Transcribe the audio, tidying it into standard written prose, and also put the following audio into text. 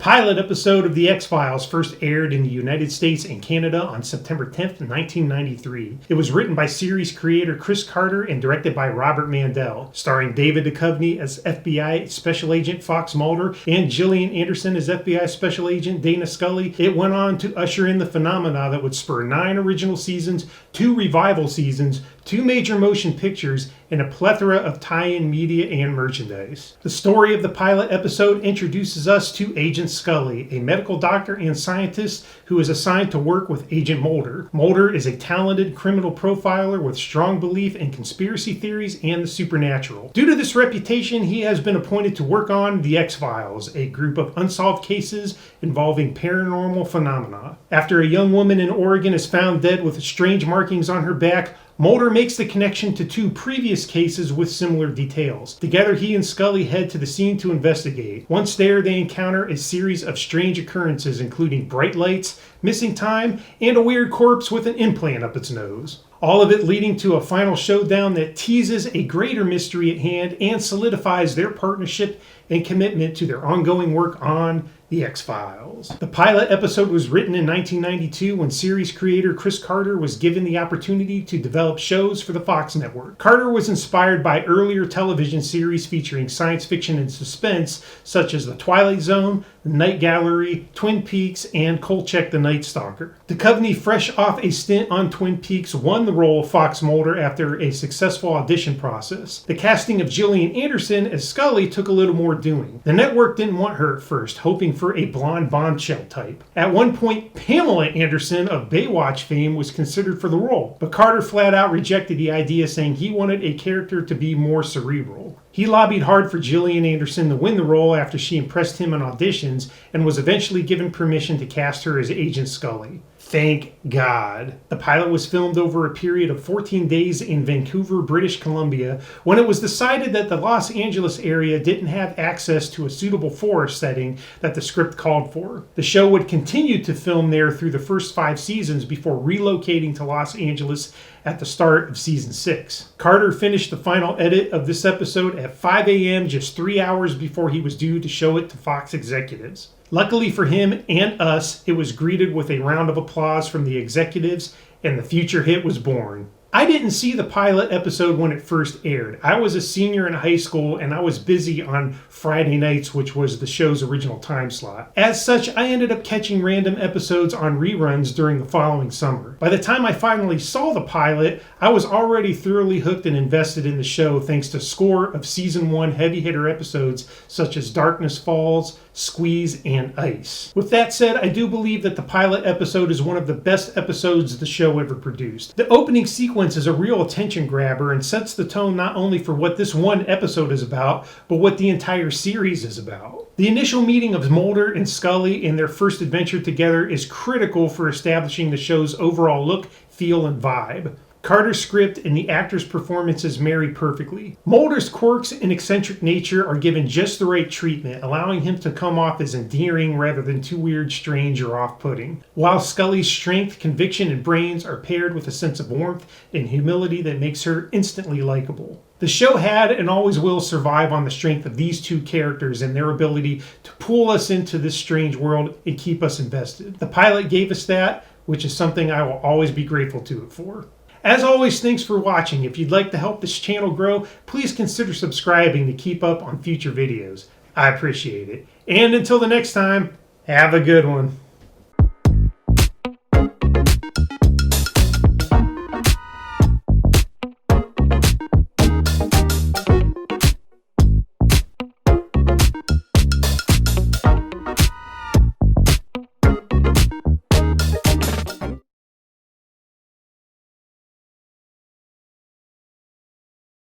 pilot episode of The X-Files first aired in the United States and Canada on September 10th, 1993. It was written by series creator Chris Carter and directed by Robert Mandel, starring David Duchovny as FBI Special Agent Fox Mulder and Gillian Anderson as FBI Special Agent Dana Scully. It went on to usher in the phenomena that would spur 9 original seasons, 2 revival seasons, 2 major motion pictures, and a plethora of tie-in media and merchandise. The story of the pilot episode introduces us to Agent Scully, a medical doctor and scientist who is assigned to work with Agent Mulder. Mulder is a talented criminal profiler with strong belief in conspiracy theories and the supernatural. Due to this reputation, he has been appointed to work on The X-Files, a group of unsolved cases involving paranormal phenomena. After a young woman in Oregon is found dead with strange markings on her back, Mulder makes the connection to 2 previous cases with similar details. Together, he and Scully head to the scene to investigate. Once there, they encounter a series of strange occurrences, including bright lights, missing time, and a weird corpse with an implant up its nose. All of it leading to a final showdown that teases a greater mystery at hand and solidifies their partnership and commitment to their ongoing work on The X-Files. The pilot episode was written in 1992 when series creator Chris Carter was given the opportunity to develop shows for the Fox network. Carter was inspired by earlier television series featuring science fiction and suspense, such as The Twilight Zone, The Night Gallery, Twin Peaks, and Kolchak the Night Stalker. Duchovny, fresh off a stint on Twin Peaks, won the role of Fox Mulder after a successful audition process. The casting of Gillian Anderson as Scully took a little more doing. The network didn't want her at first, hoping for a blonde bombshell type. At one point, Pamela Anderson of Baywatch fame was considered for the role, but Carter flat out rejected the idea, saying he wanted a character to be more cerebral. He lobbied hard for Gillian Anderson to win the role after she impressed him on auditions and was eventually given permission to cast her as Agent Scully. Thank God. The pilot was filmed over a period of 14 days in Vancouver, British Columbia, when it was decided that the Los Angeles area didn't have access to a suitable forest setting that the script called for. The show would continue to film there through the first 5 seasons before relocating to Los Angeles at the start of season 6. Carter finished the final edit of this episode at 5 a.m. just 3 hours before he was due to show it to Fox executives. Luckily for him and us, it was greeted with a round of applause from the executives, and the future hit was born. I didn't see the pilot episode when it first aired. I was a senior in high school and I was busy on Friday nights, which was the show's original time slot. As such, I ended up catching random episodes on reruns during the following summer. By the time I finally saw the pilot, I was already thoroughly hooked and invested in the show thanks to a score of season 1 heavy hitter episodes such as Darkness Falls, Squeeze, and Ice. With that said, I do believe that the pilot episode is one of the best episodes the show ever produced. The opening sequence is a real attention grabber and sets the tone not only for what this one episode is about, but what the entire series is about. The initial meeting of Mulder and Scully in their first adventure together is critical for establishing the show's overall look, feel, and vibe. Carter's script and the actors' performances marry perfectly. Mulder's quirks and eccentric nature are given just the right treatment, allowing him to come off as endearing rather than too weird, strange, or off-putting. While Scully's strength, conviction, and brains are paired with a sense of warmth and humility that makes her instantly likable. The show had and always will survive on the strength of these 2 characters and their ability to pull us into this strange world and keep us invested. The pilot gave us that, which is something I will always be grateful to it for. As always, thanks for watching. If you'd like to help this channel grow, please consider subscribing to keep up on future videos. I appreciate it. And until the next time, have a good one.